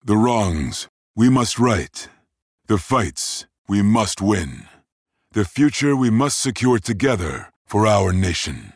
The wrongs we must right. The fights we must win. The future we must secure together for our nation.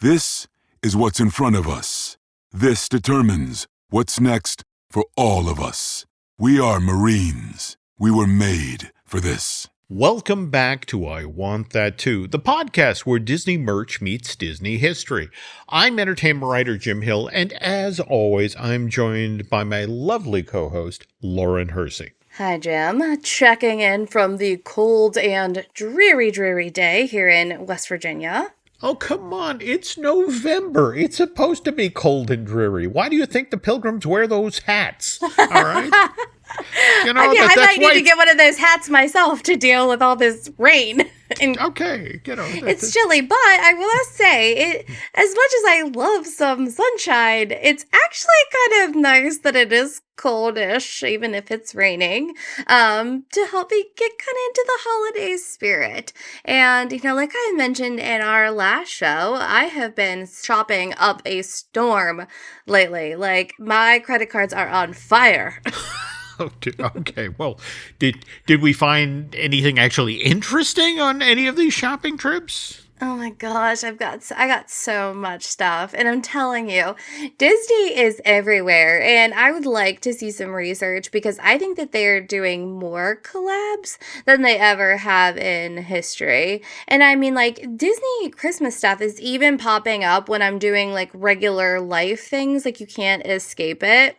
This is what's in front of us. This determines what's next for all of us. We are Marines. We were made for this. Welcome back to I Want That Too, the podcast where Disney merch meets Disney history. I'm entertainment writer Jim Hill, and as always, I'm joined by my lovely co-host, Lauren Hersey. Hi, Jim. Checking in from the cold and dreary day here in West Virginia. Oh, come on. It's November. It's supposed to be cold and dreary. Why do you think the pilgrims wear those hats? All right? I might need to get one of those hats myself to deal with all this rain. Okay, it's chilly, but I will say, as much as I love some sunshine, it's actually kind of nice that it is coldish, even if it's raining, to help me get kind of into the holiday spirit. And, like I mentioned in our last show, I have been shopping up a storm lately. Like, my credit cards are on fire. Okay, well, did we find anything actually interesting on any of these shopping trips? Oh my gosh, I got so much stuff, and I'm telling you, Disney is everywhere, and I would like to see some research because I think that they're doing more collabs than they ever have in history. And I mean, like, Disney Christmas stuff is even popping up when I'm doing like regular life things, like you can't escape it.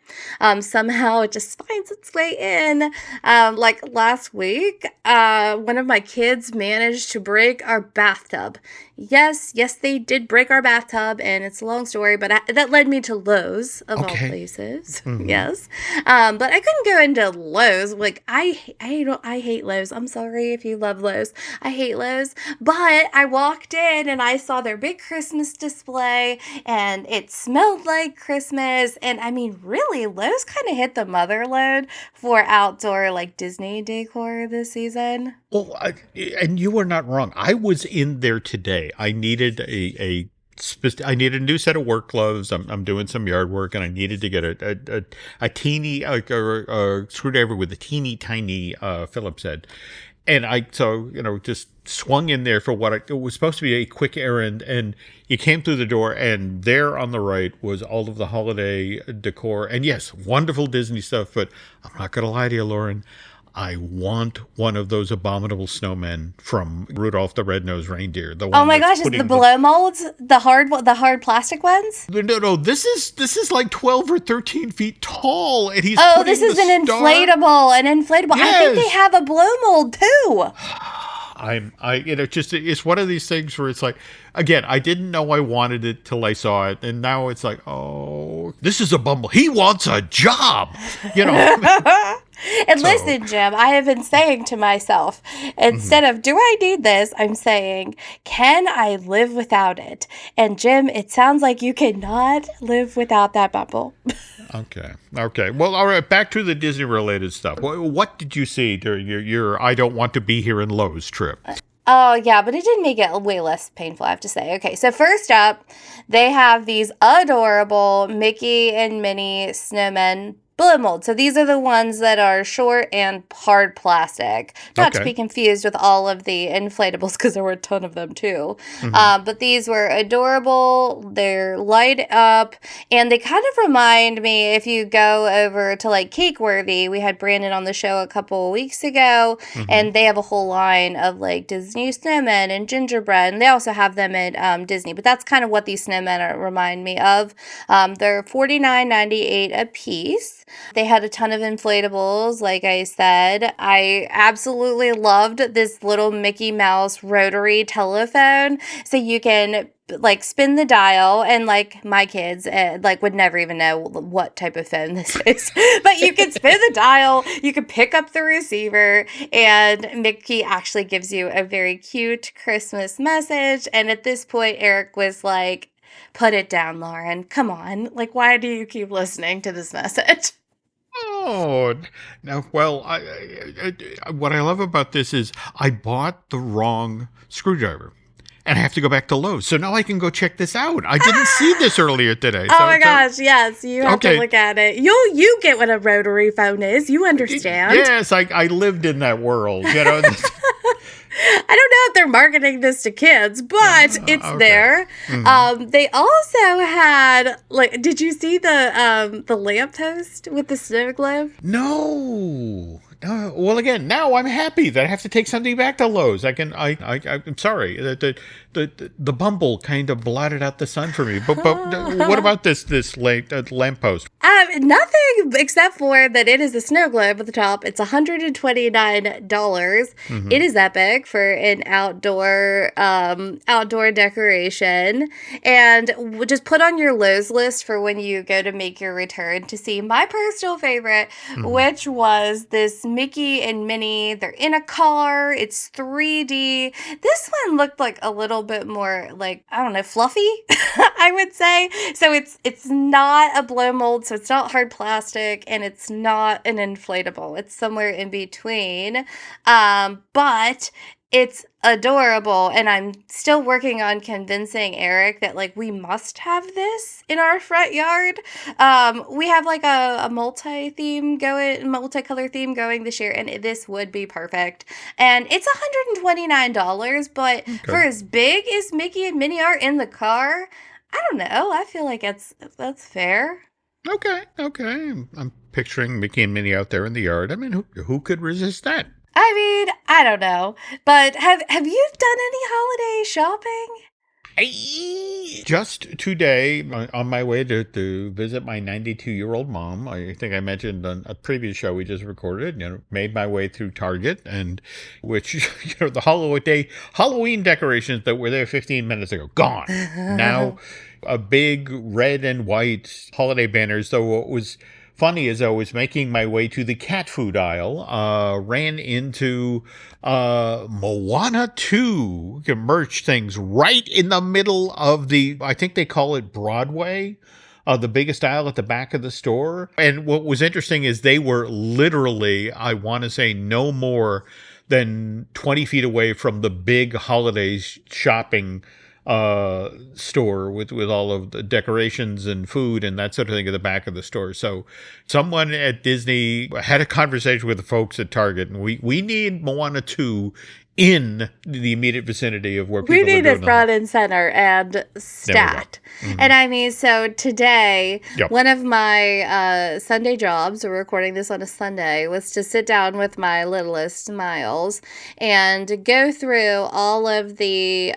Somehow it just finds its way in. Like last week, one of my kids managed to break our bathtub. Yes, they did break our bathtub, and it's a long story, but that led me to Lowe's, of all places. Mm-hmm. Yes. But I couldn't go into Lowe's. Like, I hate Lowe's. I'm sorry if you love Lowe's. I hate Lowe's. But I walked in, and I saw their big Christmas display, and it smelled like Christmas. And, I mean, really, Lowe's kind of hit the mother load for outdoor, like, Disney decor this season. Well, and you were not wrong. I was in there today. I needed a new set of work gloves. I'm doing some yard work, and I needed to get a teeny a screwdriver with a teeny tiny Phillips head. And I just swung in there for it was supposed to be a quick errand, and you came through the door, and there on the right was all of the holiday decor. And yes, wonderful Disney stuff, but I'm not going to lie to you, Lauren. I want one of those abominable snowmen from Rudolph the Red-Nosed Reindeer. The one oh my gosh, is the blow molds the hard plastic ones? No. This is like 12 or 13 feet tall, and he's this is an inflatable. Yes. I think they have a blow mold too. It's one of these things where it's like, again, I didn't know I wanted it till I saw it, and now it's like, oh, this is a bumble. He wants a job, And listen, Jim, I have been saying to myself, instead of, do I need this? I'm saying, can I live without it? And Jim, it sounds like you cannot live without that bubble. Okay. Well, all right, back to the Disney-related stuff. What did you see during your I Don't Want to Be Here in Lowe's trip? Oh, yeah, but it did make it way less painful, I have to say. Okay, so first up, they have these adorable Mickey and Minnie snowmen blow mold. So these are the ones that are short and hard plastic. Not to be confused with all of the inflatables, because there were a ton of them too. Mm-hmm. But these were adorable. They're light up, and they kind of remind me, if you go over to like Cakeworthy, we had Brandon on the show a couple of weeks ago, and they have a whole line of like Disney snowmen and gingerbread, and they also have them at Disney. But that's kind of what these snowmen remind me of. They're $49.98 a piece. They had a ton of inflatables, like I said. I absolutely loved this little Mickey Mouse rotary telephone. So you can like spin the dial, and like my kids would never even know what type of phone this is. But you can spin the dial, you can pick up the receiver, and Mickey actually gives you a very cute Christmas message. And at this point, Eric was like, put it down, Lauren. Come on. Like, why do you keep listening to this message? Oh, now, well, what I love about this is I bought the wrong screwdriver. and I have to go back to Lowe. So now I can go check this out. I didn't see this earlier today. Oh my gosh, yes, you have to look at it. You get what a rotary phone is. You understand. Yes, I lived in that world, you know. I don't know if they're marketing this to kids, but it's there. Mm-hmm. They also had, like, did you see the lamppost with the snow globe? No. Well, again, now I'm happy that I have to take something back to Lowe's. I'm sorry. The Bumble kind of blotted out the sun for me. But what about this lamppost? Nothing except for that it is a snow globe at the top. It's $129. Mm-hmm. It is epic for an outdoor decoration. And just put on your Lowe's list for when you go to make your return to see my personal favorite, which was this Mickey and Minnie. They're in a car. It's 3D. This one looked like a little bit more like, I don't know, fluffy, I would say. So it's not a blow mold, so it's not hard plastic, and it's not an inflatable. It's somewhere in between. But it's adorable, and I'm still working on convincing Eric that, like, we must have this in our front yard. We have, like, a multicolor theme going this year, and this would be perfect. And it's $129, but for as big as Mickey and Minnie are in the car, I don't know. I feel like that's fair. Okay. I'm picturing Mickey and Minnie out there in the yard. I mean, who could resist that? I mean, I don't know. But have you done any holiday shopping? Just today, on my way to visit my 92-year-old mom, I think I mentioned on a previous show we just recorded, made my way through Target, and which, the Halloween decorations that were there 15 minutes ago, gone. Now, a big red and white holiday banners, though what was funny is I was making my way to the cat food aisle, ran into Moana 2 merch things right in the middle of I think they call it Broadway, the biggest aisle at the back of the store. And what was interesting is they were literally, I want to say, no more than 20 feet away from the big holiday shopping store with all of the decorations and food and that sort of thing at the back of the store. So someone at Disney had a conversation with the folks at Target, and we need Moana 2 in the immediate vicinity of where people are doing. We need it front and center and stat. Mm-hmm. And I mean, so today, one of my Sunday jobs, we're recording this on a Sunday, was to sit down with my littlest, Miles, and go through all of the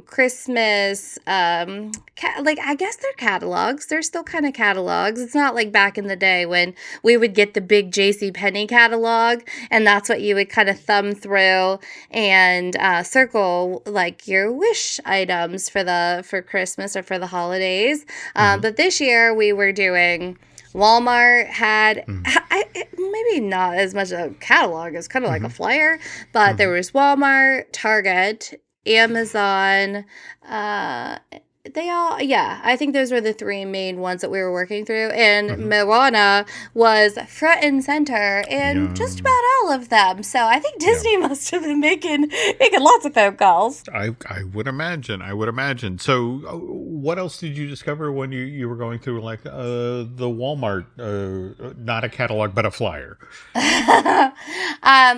Christmas, I guess they're catalogs. They're still kind of catalogs. It's not like back in the day when we would get the big JCPenney catalog, and that's what you would kind of thumb through and circle like your wish items for Christmas or for the holidays. But this year we were doing, Walmart had maybe not as much a catalog as kind of like a flyer, but there was Walmart, Target, Amazon, I think those were the three main ones that we were working through, and Moana was front and center in just about all of them. So I think Disney must have been making lots of phone calls. I would imagine. So what else did you discover when you were going through like the Walmart, not a catalog but a flyer?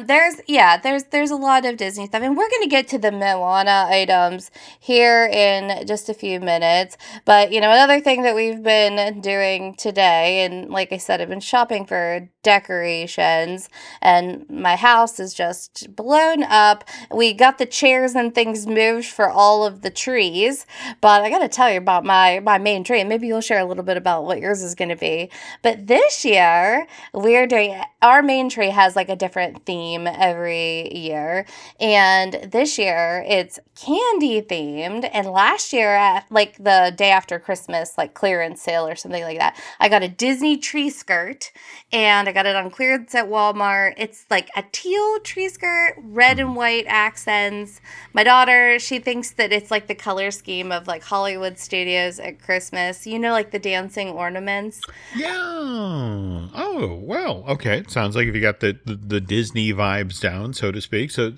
There's a lot of Disney stuff, and we're going to get to the Moana items here in just a few minutes. But another thing that we've been doing today, and like I said, I've been shopping for decorations, and my house is just blown up. We got the chairs and things moved for all of the trees, but I got to tell you about my main tree, and maybe you'll share a little bit about what yours is going to be. But this year we're doing, our main tree has like a different theme every year, and this year it's candy themed. And last year at like the day after Christmas, like clearance sale or something like that, I got a Disney tree skirt, and I got it on clearance at Walmart. It's like a teal tree skirt, red and white accents. My daughter, she thinks that it's like the color scheme of like Hollywood Studios at Christmas, like the dancing ornaments. Yeah. Oh, well, okay. Sounds like if you got the Disney vibes down, so to speak. So,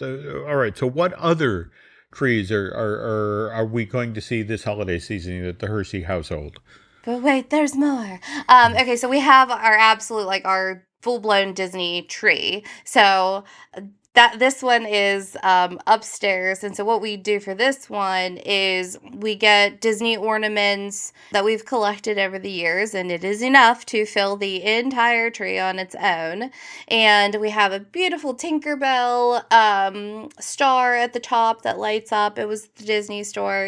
all right. So what other trees are we going to see this holiday season at the Hershey household? But wait, there's more. Okay, so we have our absolute, like, our full-blown Disney tree. So that this one is upstairs, and so what we do for this one is we get Disney ornaments that we've collected over the years, and it is enough to fill the entire tree on its own. And we have a beautiful Tinkerbell star at the top that lights up. It was the Disney store,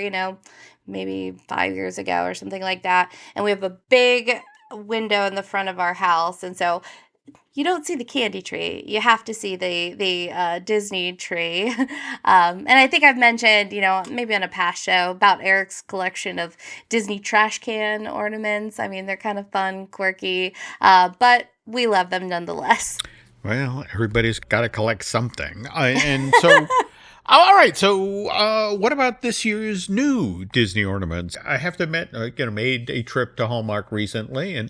maybe 5 years ago or something like that. And we have a big window in the front of our house, and so you don't see the candy tree. You have to see the Disney tree. And I think I've mentioned, maybe on a past show about Eric's collection of Disney trash can ornaments. I mean, they're kind of fun, quirky, but we love them nonetheless. Well, everybody's got to collect something. And so... All right, so what about this year's new Disney ornaments? I have to admit, made a trip to Hallmark recently, and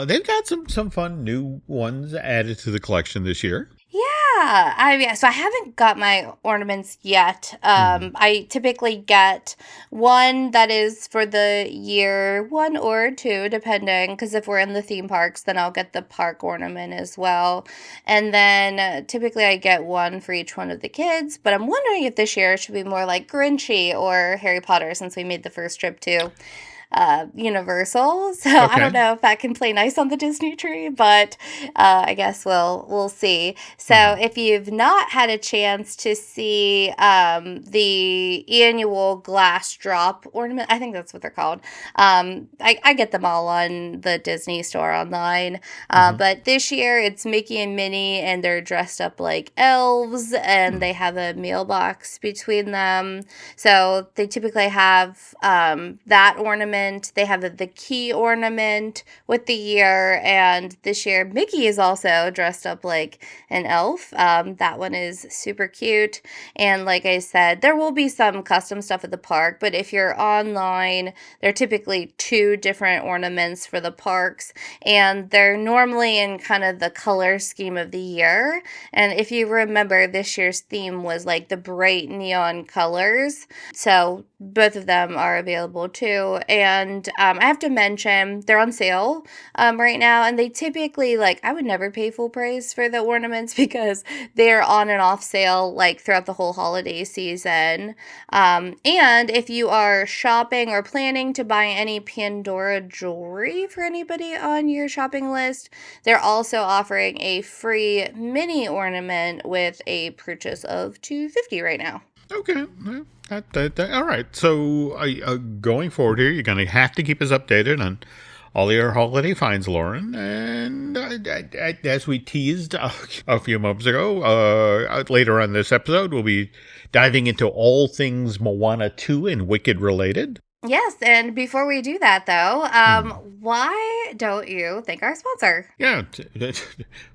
they've got some fun new ones added to the collection this year. Yeah, so I haven't got my ornaments yet. I typically get one that is for the year, one or two, depending, because if we're in the theme parks, then I'll get the park ornament as well. And then typically I get one for each one of the kids, but I'm wondering if this year it should be more like Grinchy or Harry Potter, since we made the first trip to Universal. So okay. I don't know if that can play nice on the Disney tree, but I guess we'll see. So if you've not had a chance to see the annual glass drop ornament, I think that's what they're called. I get them all on the Disney store online. But this year it's Mickey and Minnie, and they're dressed up like elves, and they have a meal box between them. So they typically have that ornament. They have the key ornament with the year, and this year Mickey is also dressed up like an elf. That one is super cute, and like I said, there will be some custom stuff at the park, but if you're online, there are typically 2 different ornaments for the parks, and they're normally in kind of the color scheme of the year. And if you remember, this year's theme was like the bright neon colors, so both of them are available too. And I have to mention, they're on sale right now, and they typically, I would never pay full price for the ornaments because they're on and off sale throughout the whole holiday season. And if you are shopping or planning to buy any Pandora jewelry for anybody on your shopping list, they're also offering a free mini ornament with a purchase of $250 right now. Okay. All right. So going forward here, you're going to have to keep us updated on all your holiday finds, Lauren. And as we teased a few moments ago, later on this episode, we'll be diving into all things Moana 2 and Wicked related. Yes, and before we do that, though, why don't you thank our sponsor? Yeah,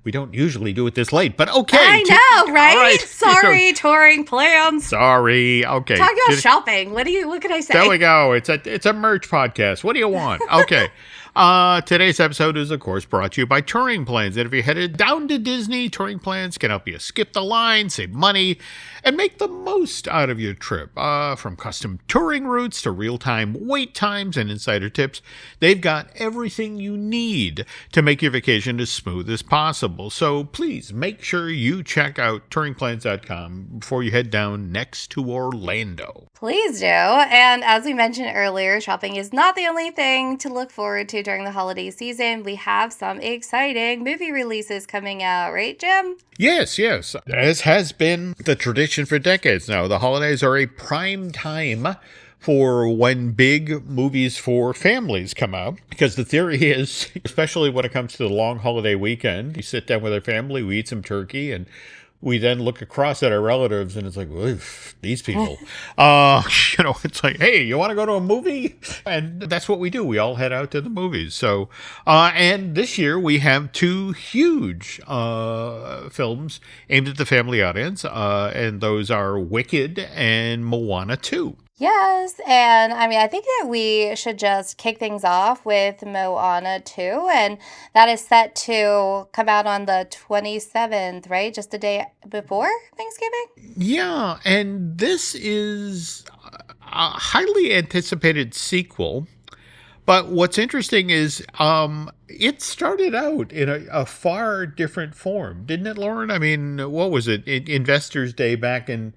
we don't usually do it this late, but okay. I know, right? Right. Sorry, touring plans. Sorry, okay. Talking about shopping. What can I say? There we go. It's a merch podcast. What do you want? Okay. Today's episode is, of course, brought to you by Touring Plans. And if you're headed down to Disney, Touring Plans can help you skip the line, save money, and make the most out of your trip. From custom touring routes to real-time wait times and insider tips, they've got everything you need to make your vacation as smooth as possible. So please make sure you check out touringplans.com before you head down next to Orlando. Please do. And as we mentioned earlier, shopping is not the only thing to look forward to during the holiday season. We have some exciting movie releases coming out, right, Jim? Yes. As has been the tradition for decades now, the holidays are a prime time for when big movies for families come out. Because the theory is, especially when it comes to the long holiday weekend, you sit down with our family, we eat some turkey, and we then look across at our relatives and it's like, these people, it's like, hey, you want to go to a movie? And that's what we do. We all head out to the movies. So, and this year we have 2 huge films aimed at the family audience. And those are Wicked and Moana 2. Yes, and I mean, I think that we should just kick things off with Moana 2, and that is set to come out on the 27th, right? Just the day before Thanksgiving? Yeah, and this is a highly anticipated sequel. But what's interesting is it started out in a far different form, didn't it, Lauren? I mean, what was it? Investors Day back in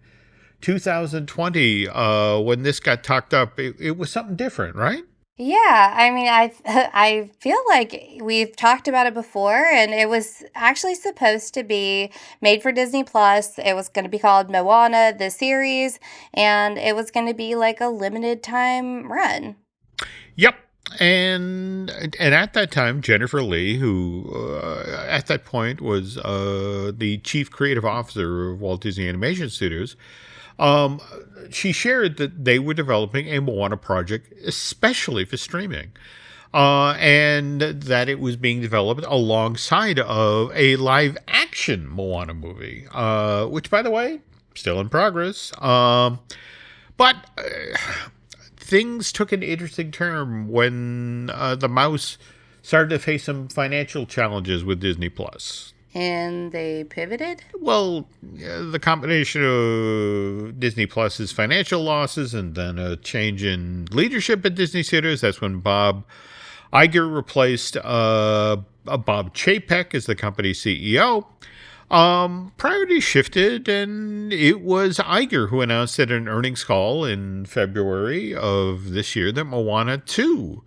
2020, when this got talked up, it was something different, right? Yeah, I mean, I feel like we've talked about it before, and it was actually supposed to be made for Disney Plus. It was going to be called Moana, the series, and it was going to be like a limited time run. Yep. And at that time, Jennifer Lee, who at that point was the chief creative officer of Walt Disney Animation Studios, um, she shared that they were developing a Moana project especially for streaming, and that it was being developed alongside of a live action Moana movie, which, by the way, still in progress. But things took an interesting turn when the mouse started to face some financial challenges with Disney Plus. And they pivoted? Well, the combination of Disney Plus's financial losses and then a change in leadership at Disney Studios. That's when Bob Iger replaced Bob Chapek as the company's CEO. Priorities shifted, and it was Iger who announced at an earnings call in February of this year that Moana 2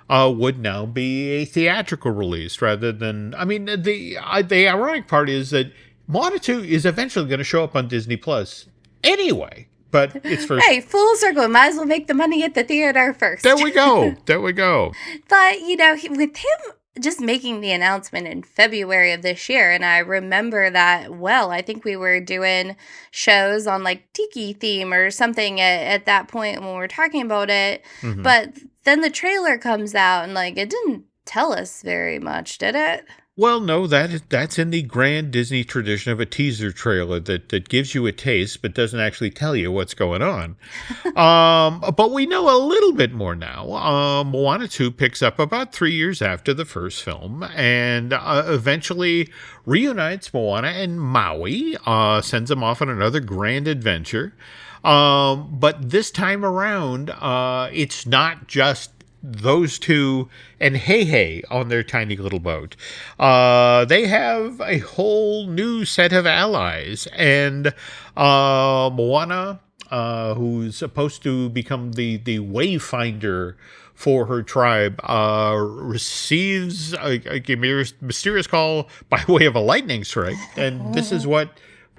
would now be a theatrical release rather than. I mean, the ironic part is that Moana 2 is eventually going to show up on Disney Plus anyway, but it's first. Hey, full circle. Might as well make the money at the theater first. There we go. There we go. But, with him just making the announcement in February of this year, and I remember that well. I think we were doing shows on like Tiki theme or something at that point when we were talking about it. Mhm. But then the trailer comes out and like it didn't tell us very much, did it? Well, no, that's in the grand Disney tradition of a teaser trailer that gives you a taste but doesn't actually tell you what's going on. But we know a little bit more now. Moana 2 picks up about 3 years after the first film and eventually reunites Moana and Maui, sends them off on another grand adventure. But this time around, it's not just those two and Hey on their tiny little boat. They have a whole new set of allies, and Moana, who's supposed to become the wayfinder for her tribe, receives a mysterious call by way of a lightning strike, and this is what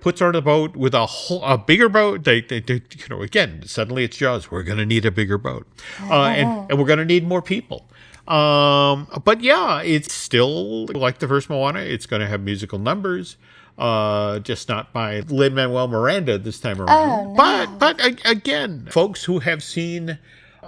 puts her on the boat with a bigger boat. They again, suddenly it's Jaws. We're going to need a bigger boat, and we're going to need more people. But yeah, it's still like the first Moana. It's going to have musical numbers, just not by Lin-Manuel Miranda this time around. Oh, no. But again, folks who have seen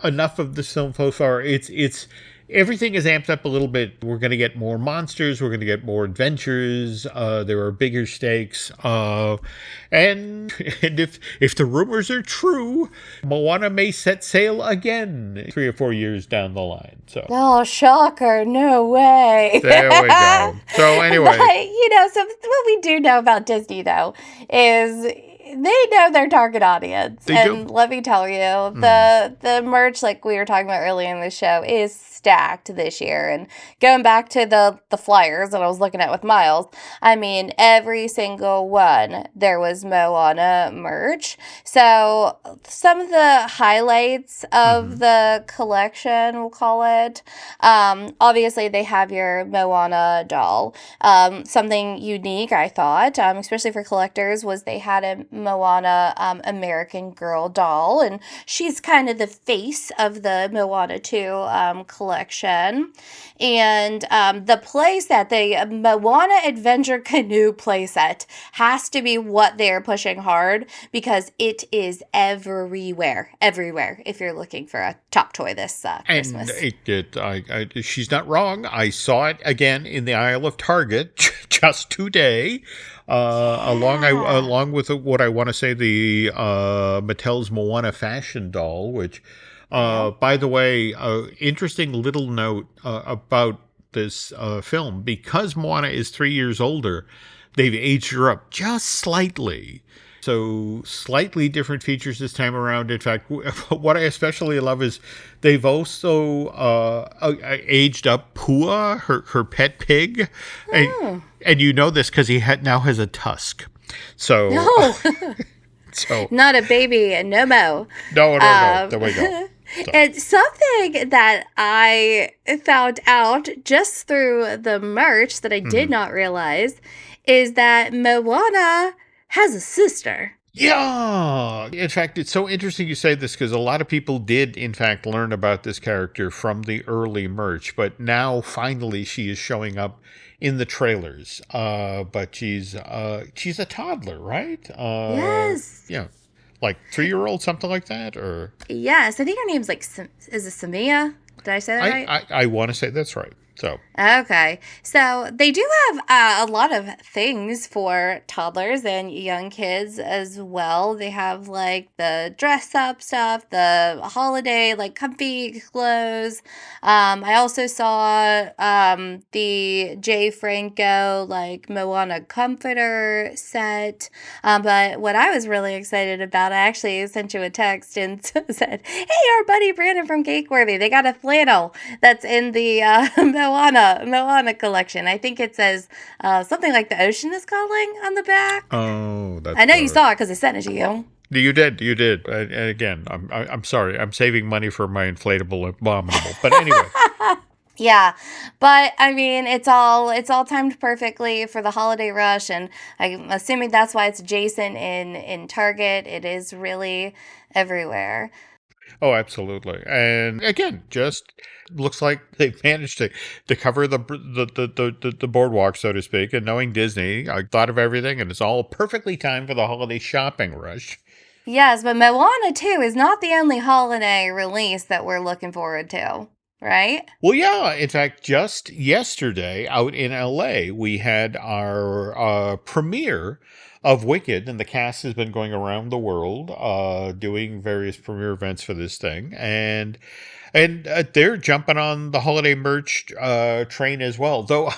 enough of this film so far, it's everything is amped up a little bit. We're going to get more monsters. We're going to get more adventures. There are bigger stakes. And if the rumors are true, Moana may set sail again 3 or 4 years down the line. So Oh, shocker. No way. there we go. So anyway. But, so what we do know about Disney, though, is they know their target audience. They and do. let me tell you, the merch, like we were talking about earlier in the show, is stacked this year. And going back to the flyers that I was looking at with Miles, I mean, every single one, there was Moana merch. So some of the highlights of the collection, we'll call it, obviously they have your Moana doll. Something unique, I thought, especially for collectors, was they had a Moana American Girl doll, and she's kind of the face of the Moana 2 collection. collection. And the playset, the Moana Adventure Canoe playset, has to be what they're pushing hard because it is everywhere. Everywhere if you're looking for a top toy this And Christmas. she's not wrong. I saw it again in the aisle of Target just today, Yeah. along with what I want to say the Mattel's Moana fashion doll. Which, Yeah. by the way, interesting little note about this film, because Moana is 3 years older. They've aged her up just slightly. So slightly different features this time around. In fact, what I especially love is they've also aged up Pua, her pet pig, and, Oh. and you know this because now has a tusk. So No, so not a baby, no mo. no. Um, There we go. So, it's something that I found out just through the merch that I did mhm. not realize is that Moana has a sister. Yeah. In fact, it's so interesting you say this because a lot of people did, in fact, learn about this character from the early merch, but now finally she is showing up in the trailers. But she's a toddler, right? Yes. Yeah, like 3-year-old, something like that, or Yes. I think her name's like, is it Samia? Did I say that I right? I want to say that's right. So Okay. So they do have a lot of things for toddlers and young kids as well. They have like the dress up stuff, the holiday, like comfy clothes. I also saw the Jay Franco, like Moana comforter set. But what I was really excited about, I actually sent you a text and said, hey, our buddy Brandon from Cakeworthy, they got a flannel that's in the Moana collection. I think it says something like the ocean is calling on the back. oh, that's I know you clever. saw it because I sent it to you. You did. And again, I'm sorry. I'm saving money for my inflatable abominable. But anyway. Yeah, but I mean, it's all timed perfectly for the holiday rush, and I'm assuming that's why it's Jason in Target. It is really everywhere. Oh, absolutely. And again, just looks like they managed to cover the boardwalk, so to speak. And knowing Disney, I thought of everything, and it's all perfectly timed for the holiday shopping rush. Yes, but Moana 2 is not the only holiday release that we're looking forward to, right? Well, yeah. In fact, just yesterday out in LA, we had our premiere of Wicked, and the cast has been going around the world doing various premiere events for this thing, and they're jumping on the holiday merch train as well. Though,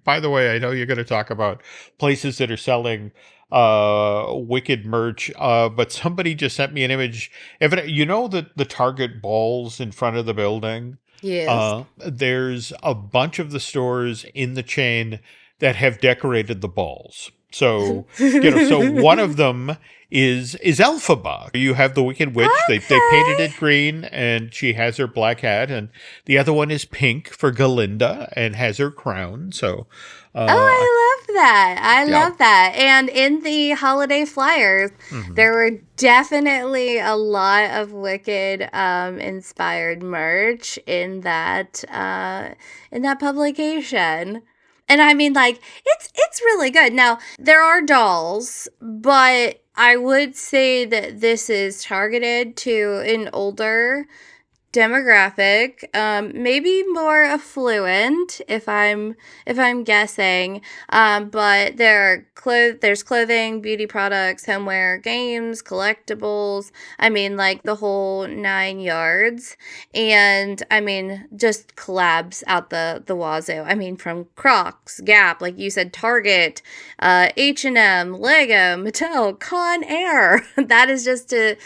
by the way, I know you're going to talk about places that are selling Wicked merch, but somebody just sent me an image. You know the Target balls in front of the building. Yes. There's a bunch of the stores in the chain that have decorated the balls. So, so one of them is Elphaba. You have the Wicked Witch. They painted Okay. it green, and she has her black hat, and the other one is pink for Galinda and has her crown. So, Oh, uh, I love that. I yeah. love that. And in the holiday flyers, Mhm. there were definitely a lot of Wicked inspired merch in that publication. And I mean like it's really good. Now, there are dolls, but I would say that this is targeted to an older demographic, maybe more affluent if I'm guessing. But there's clothing, beauty products, homeware, games, collectibles. I mean, like the whole 9 yards. And I mean, just collabs out the wazoo. I mean, from Crocs, Gap, like you said, Target, H&M, Lego, Mattel, Con Air. That is just to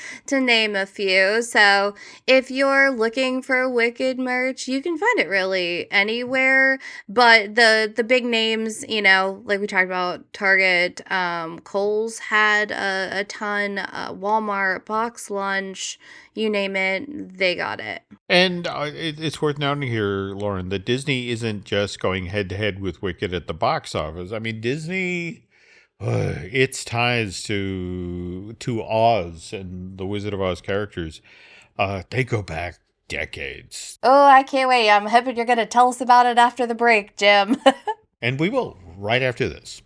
name a few. So if you're looking for Wicked merch, you can find it really anywhere. But the big names, like we talked about, Target, Kohl's had a ton, Walmart, Box Lunch, you name it, they got it. And it's worth noting here, Lauren, that Disney isn't just going head to head with Wicked at the box office. I mean, Disney, its ties to Oz and the Wizard of Oz characters, they go back decades. Oh, I can't wait. I'm hoping you're going to tell us about it after the break, Jim. And we will, right after this.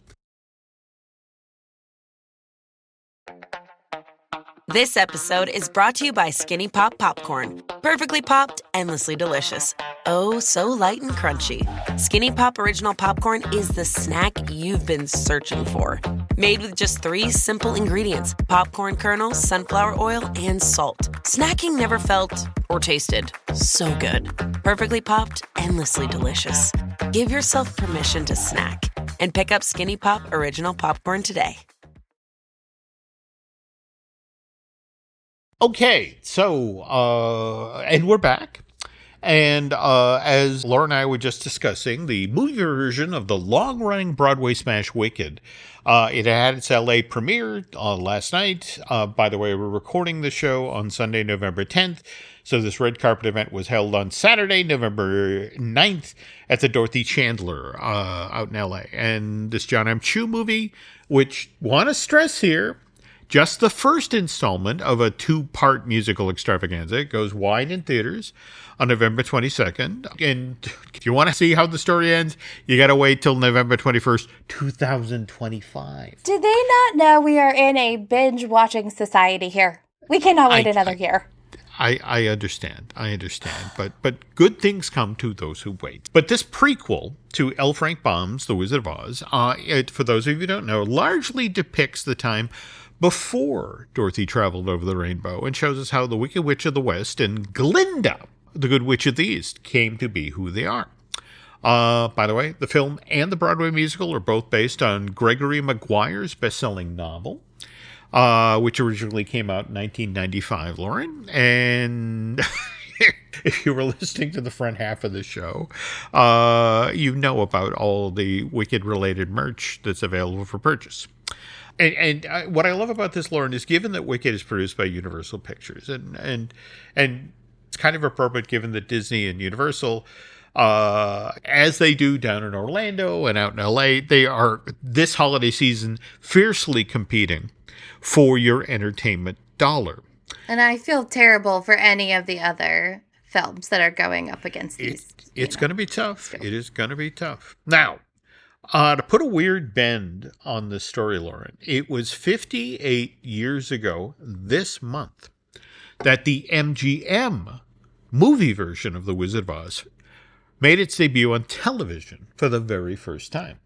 This episode is brought to you by Skinny Pop Popcorn. Perfectly popped, endlessly delicious. Oh, so light and crunchy. Skinny Pop Original Popcorn is the snack you've been searching for. Made with just 3 simple ingredients: popcorn kernels, sunflower oil, and salt. Snacking never felt or tasted so good. Perfectly popped, endlessly delicious. Give yourself permission to snack and pick up Skinny Pop Original Popcorn today. Okay, so, and we're back. And as Laura and I were just discussing, the movie version of the long-running Broadway smash Wicked, it had its LA premiere last night. By the way, we're recording the show on Sunday, November 10th. So this red carpet event was held on Saturday, November 9th at the Dorothy Chandler out in LA. And this John M. Chu movie, which, want to stress here, just the first installment of a 2-part musical extravaganza. It goes wide in theaters on November 22nd. And if you want to see how the story ends, you got to wait till November 21st, 2025. Did they not know we are in a binge-watching society here? We cannot wait another year. I understand. But good things come to those who wait. But this prequel to L. Frank Baum's The Wizard of Oz, for those of you who don't know, largely depicts the time before Dorothy traveled over the rainbow and shows us how the Wicked Witch of the West and Glinda, the Good Witch of the East, came to be who they are. By the way, the film and the Broadway musical are both based on Gregory Maguire's best-selling novel, which originally came out in 1995, Lauren. And if you were listening to the front half of the show, you know about all the Wicked-related merch that's available for purchase. And what I love about this, Lauren, is given that Wicked is produced by Universal Pictures, and it's kind of appropriate given that Disney and Universal, as they do down in Orlando and out in LA, they are this holiday season fiercely competing for your entertainment dollar. And I feel terrible for any of the other films that are going up against these. It's going to be tough. It is going to be tough. Now, to put a weird bend on the story, Lauren, it was 58 years ago this month that the MGM movie version of The Wizard of Oz made its debut on television for the very first time.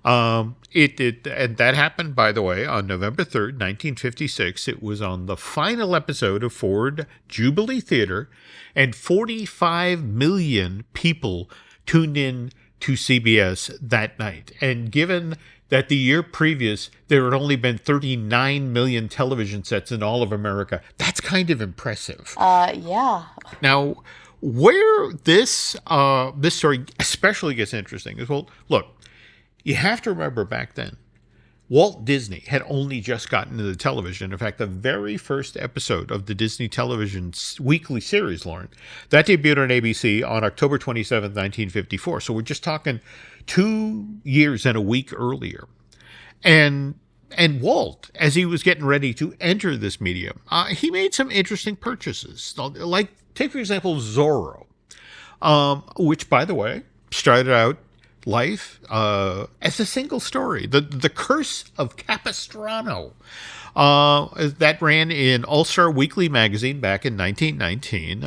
And that happened, by the way, on November 3rd, 1956. It was on the final episode of Ford Jubilee Theater, and 45 million people tuned in to CBS that night. And given that the year previous, there had only been 39 million television sets in all of America, that's kind of impressive. Yeah. Now, where this story especially gets interesting is, well, look, you have to remember back then, Walt Disney had only just gotten into television. In fact, the very first episode of the Disney television weekly series, Lauren, that debuted on ABC on October 27, 1954. So we're just talking 2 years and a week earlier. And Walt, as he was getting ready to enter this medium, he made some interesting purchases. Like, take, for example, Zorro, which, by the way, started out life as a single story, the Curse of Capistrano, that ran in All-Star Weekly magazine back in 1919,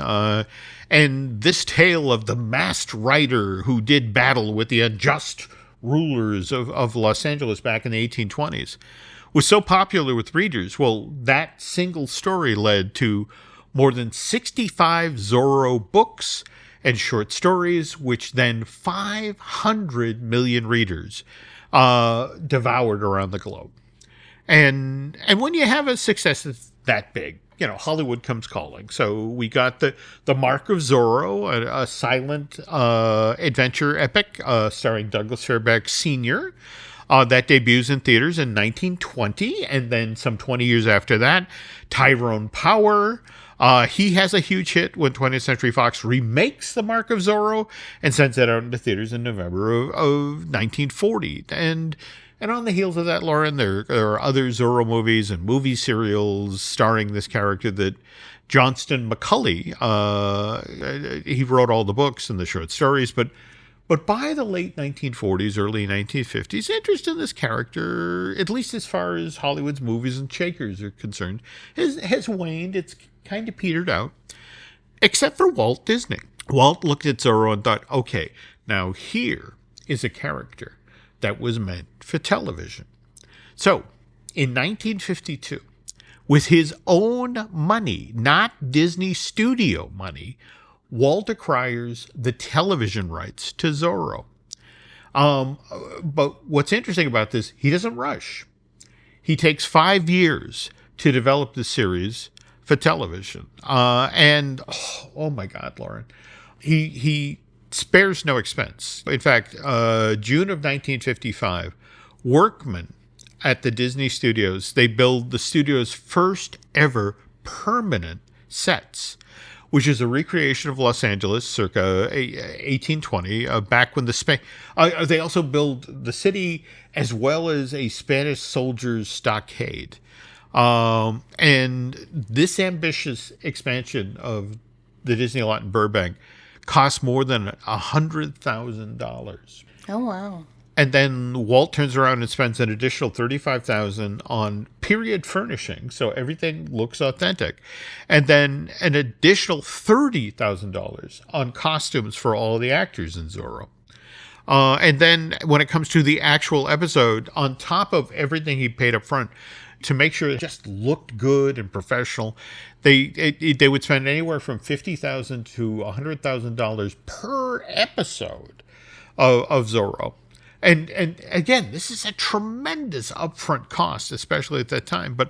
and this tale of the masked rider who did battle with the unjust rulers of Los Angeles back in the 1820s was so popular with readers. Well, that single story led to more than 65 Zorro books and short stories, which then 500 million readers devoured around the globe. And when you have a success that's that big, you know, Hollywood comes calling. So we got the Mark of Zorro, a silent adventure epic starring Douglas Fairbanks Sr., that debuts in theaters in 1920, and then some 20 years after that, Tyrone Power, He has a huge hit when 20th Century Fox remakes The Mark of Zorro and sends it out into theaters in November of 1940. And on the heels of that, Lauren, there are other Zorro movies and movie serials starring this character that Johnston McCulley, he wrote all the books and the short stories, but by the late 1940s, early 1950s, interest in this character, at least as far as Hollywood's movies and shakers are concerned, has waned. It's kind of petered out, except for Walt Disney. Walt looked at Zorro and thought, okay, now here is a character that was meant for television. So, in 1952, with his own money, not Disney studio money, Walt acquires the television rights to Zorro. But what's interesting about this, he doesn't rush. He takes 5 years to develop the series for television. And, oh my God, Lauren, he spares no expense. In fact, June of 1955, workmen at the Disney Studios, they build the studio's first ever permanent sets, which is a recreation of Los Angeles circa 1820, back when they also build the city as well as a Spanish soldier's stockade. And this ambitious expansion of the Disney lot in Burbank cost more than $100,000. Oh, wow. And then Walt turns around and spends an additional $35,000 on period furnishing, so everything looks authentic, and then an additional $30,000 on costumes for all the actors in Zorro. And then when it comes to the actual episode, on top of everything he paid up front to make sure it just looked good and professional, they would spend anywhere from $50,000 to $100,000 per episode of Zorro. And again, this is a tremendous upfront cost, especially at that time. But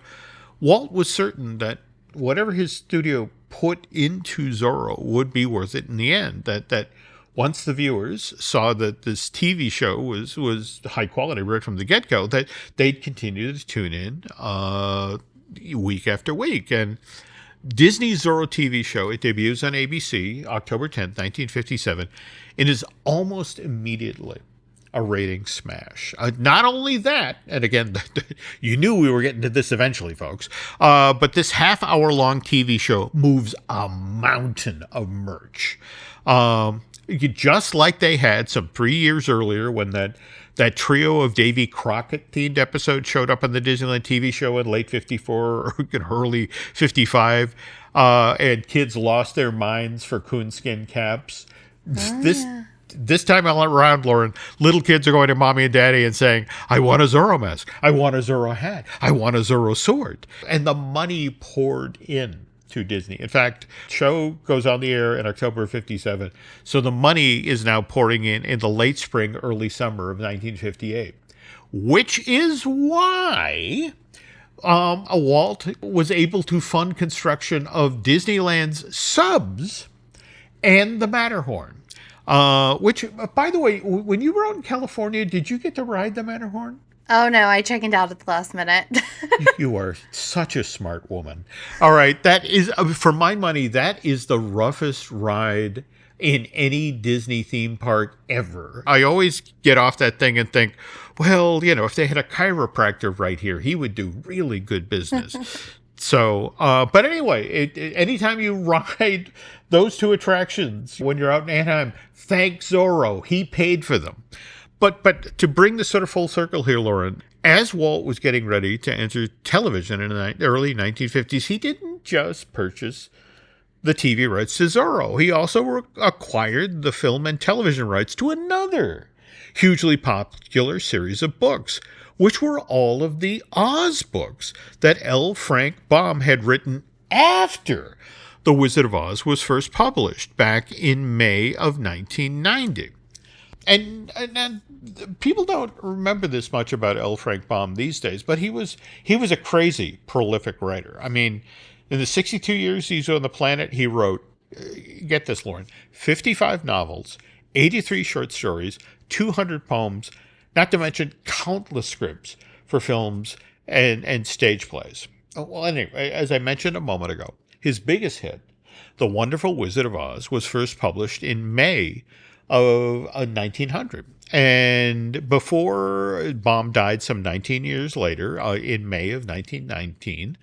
Walt was certain that whatever his studio put into Zorro would be worth it in the end. That once the viewers saw that this TV show was high quality right from the get-go, that they'd continue to tune in week after week. And Disney's Zorro TV show, it debuts on ABC October 10th, 1957, and is almost immediately a rating smash. Not only that, and again, you knew we were getting to this eventually, folks, but this half-hour-long TV show moves a mountain of merch. Just like they had some 3 years earlier when that trio of Davy Crockett-themed episodes showed up on the Disneyland TV show in late 54 or early 55, and kids lost their minds for coonskin caps. This time around, Lauren, little kids are going to mommy and daddy and saying, I want a Zorro mask. I want a Zorro hat. I want a Zorro sword. And the money poured in to Disney. In fact, the show goes on the air in October of 57. So the money is now pouring in the late spring, early summer of 1958, which is why Walt was able to fund construction of Disneyland's subs and the Matterhorn. Which, by the way, when you were out in California, did you get to ride the Matterhorn? Oh, no, I chickened out at the last minute. You are such a smart woman. All right, that is, for my money, that is the roughest ride in any Disney theme park ever. I always get off that thing and think, well, if they had a chiropractor right here, he would do really good business. So, but anyway, anytime you ride those two attractions when you're out in Anaheim, thank Zorro. He paid for them. But to bring this sort of full circle here, Lauren, as Walt was getting ready to enter television in the early 1950s, he didn't just purchase the TV rights to Zorro. He also acquired the film and television rights to another hugely popular series of books, which were all of the Oz books that L. Frank Baum had written after The Wizard of Oz was first published back in May of 1990. And people don't remember this much about L. Frank Baum these days, but he was a crazy, prolific writer. I mean, in the 62 years he's on the planet, he wrote, get this, Lauren, 55 novels, 83 short stories, 200 poems, not to mention countless scripts for films and stage plays. Well, anyway, as I mentioned a moment ago, his biggest hit, The Wonderful Wizard of Oz, was first published in May of 1900. And before Baum died some 19 years later, in May of 1919,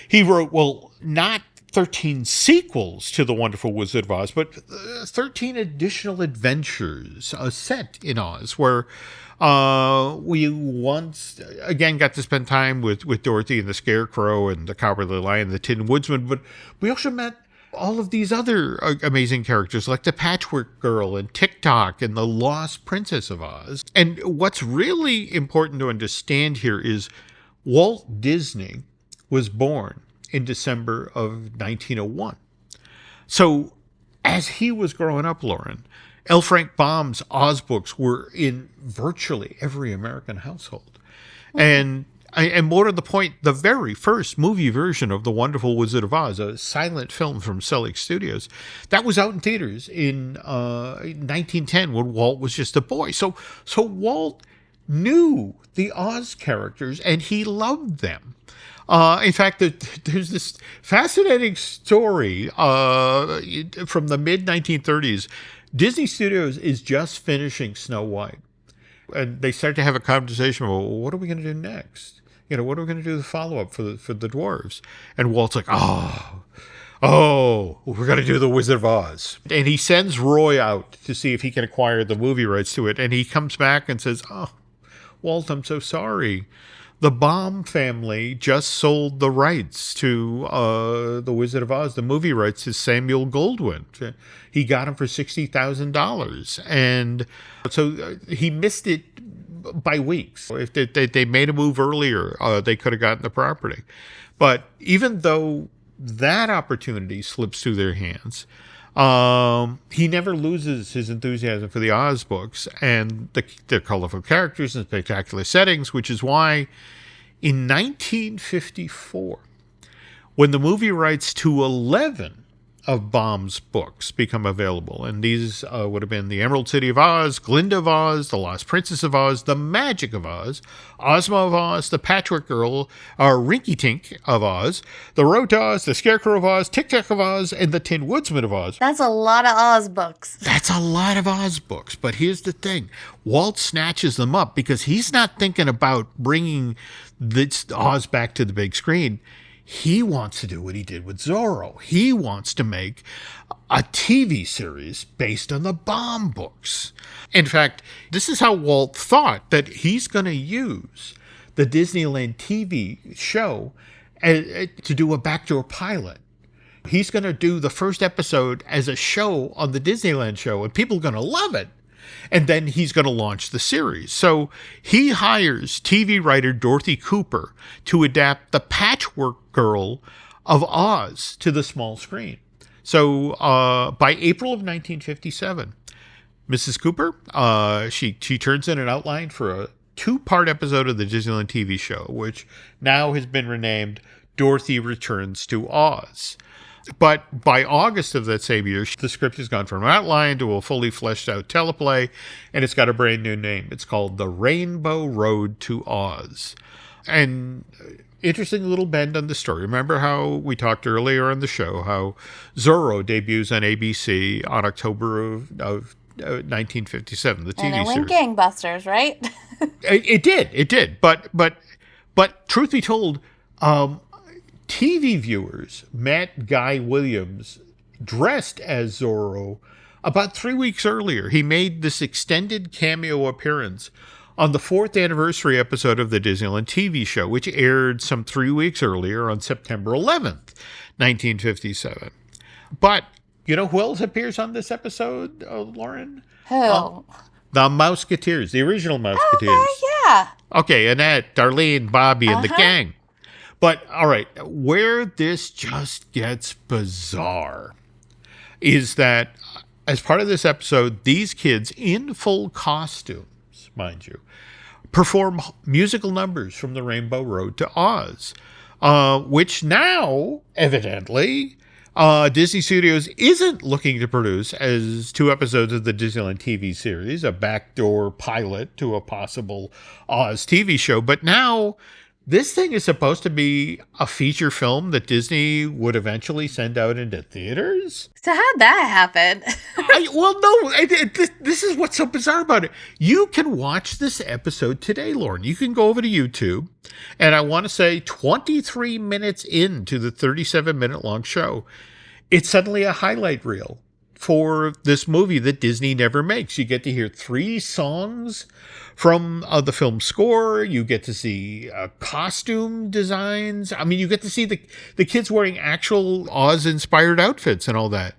he wrote, well, not 13 sequels to The Wonderful Wizard of Oz, but 13 additional adventures set in Oz, where we once again got to spend time with Dorothy and the Scarecrow and the Cowardly Lion and the Tin Woodsman, but we also met all of these other amazing characters like the Patchwork Girl and Tick-Tock and the Lost Princess of Oz. And what's really important to understand here is Walt Disney was born in December of 1901. So as he was growing up, Lauren, L. Frank Baum's Oz books were in virtually every American household. And more to the point, the very first movie version of The Wonderful Wizard of Oz, a silent film from Selig Studios, that was out in theaters in 1910 when Walt was just a boy. So Walt knew the Oz characters and he loved them. In fact, there's this fascinating story from the mid-1930s. Disney Studios is just finishing Snow White. And they start to have a conversation about, well, what are we going to do next? What are we going to do the follow-up for the dwarves? And Walt's like, oh, we're going to do The Wizard of Oz. And he sends Roy out to see if he can acquire the movie rights to it. And he comes back and says, oh, Walt, I'm so sorry. The Baum family just sold the rights to The Wizard of Oz, the movie rights to Samuel Goldwyn. He got them for $60,000. And so he missed it by weeks. If they made a move earlier, they could have gotten the property. But even though that opportunity slips through their hands, he never loses his enthusiasm for the Oz books and their colorful characters and spectacular settings, which is why in 1954, when the movie rights to 11 of Baum's books become available, and these would have been The Emerald City of Oz, Glinda of Oz, The Lost Princess of Oz, The Magic of Oz, Ozma of Oz, The Patchwork Girl, Rinky Tink of Oz, The Road to Oz, The Scarecrow of Oz, Tick-Tock of Oz, and The Tin Woodsman of Oz. That's a lot of Oz books. That's a lot of Oz books, but here's the thing. Walt snatches them up because he's not thinking about bringing this Oz back to the big screen. He wants to do what he did with Zorro. He wants to make a TV series based on the Baum books. In fact, this is how Walt thought that he's going to use the Disneyland TV show to do a backdoor pilot. He's going to do the first episode as a show on the Disneyland show, and people are going to love it. And then he's going to launch the series. So he hires TV writer Dorothy Cooper to adapt the Patchwork Girl of Oz to the small screen. So by April of 1957, Mrs. Cooper, she turns in an outline for a 2-part episode of the Disneyland TV show, which now has been renamed Dorothy Returns to Oz. But by August of that same year, the script has gone from an outline to a fully fleshed out teleplay, and it's got a brand new name. It's called The Rainbow Road to Oz. And interesting little bend on the story. Remember how we talked earlier on the show, how Zorro debuts on ABC on October of 1957, the TV series. And it went gangbusters, right? It did. But truth be told, TV viewers met Guy Williams dressed as Zorro about 3 weeks earlier. He made this extended cameo appearance on the 4th anniversary episode of the Disneyland TV show, which aired some 3 weeks earlier on September 11th, 1957. But you know who else appears on this episode, Lauren? Who? The Mouseketeers, the original Mouseketeers. Okay, yeah. Okay, Annette, Darlene, Bobby, and the gang. But, all right, where this just gets bizarre is that as part of this episode, these kids in full costumes, mind you, perform musical numbers from the Rainbow Road to Oz, which now, evidently, Disney Studios isn't looking to produce as 2 episodes of the Disneyland TV series, a backdoor pilot to a possible Oz TV show, but now This thing is supposed to be a feature film that Disney would eventually send out into theaters. So how'd that happen? This is what's so bizarre about it. You can watch this episode today, Lauren. You can go over to YouTube, and I want to say 23 minutes into the 37-minute long show, it's suddenly a highlight reel for this movie that Disney never makes. You get to hear 3 songs from the film score. You get to see costume designs. I mean, you get to see the kids wearing actual Oz-inspired outfits and all that.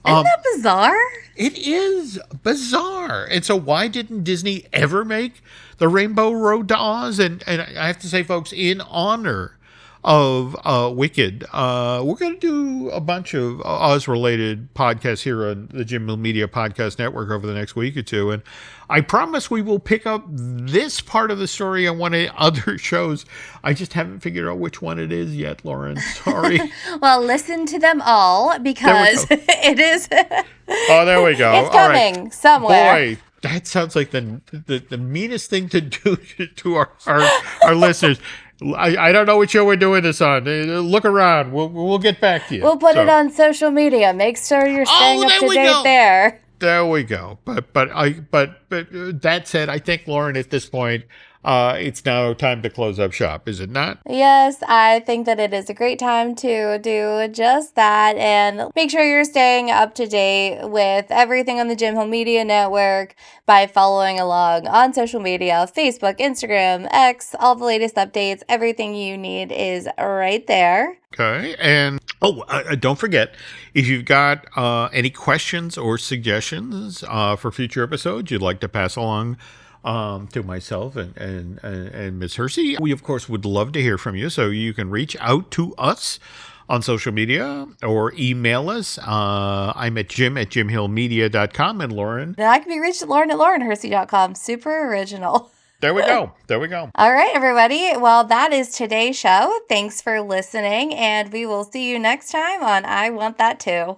Isn't that bizarre? It is bizarre. And so why didn't Disney ever make the Rainbow Road to Oz? And I have to say, folks, in honor of Wicked, we're going to do a bunch of Oz-related podcasts here on the Jim Hill Media Podcast Network over the next week or two. And I promise we will pick up this part of the story on one of the other shows. I just haven't figured out which one it is yet, Lauren. Sorry. Well, listen to them all because it is. Oh, there we go. It's coming somewhere. Boy, that sounds like the meanest thing to do to our listeners. I don't know what show we're doing this on. Look around. We'll get back to you. We'll put it on social media. Make sure you're staying up to date there. There we go. But that said, I think, Lauren, at this point, it's now time to close up shop, is it not? Yes, I think that it is a great time to do just that, and make sure you're staying up to date with everything on the Jim Hill Media Network by following along on social media, Facebook, Instagram, X, all the latest updates. Everything you need is right there. Okay, and don't forget, if you've got any questions or suggestions for future episodes you'd like to pass along to myself and Ms. Hersey, we of course would love to hear from you. So you can reach out to us on social media or email us. I'm at jim@jimhillmedia.com, and Lauren. And I can be reached at lauren@laurenhersey.com. Super original. There we go. There we go. All right, everybody. Well, that is today's show. Thanks for listening, and we will see you next time on I Want That Too.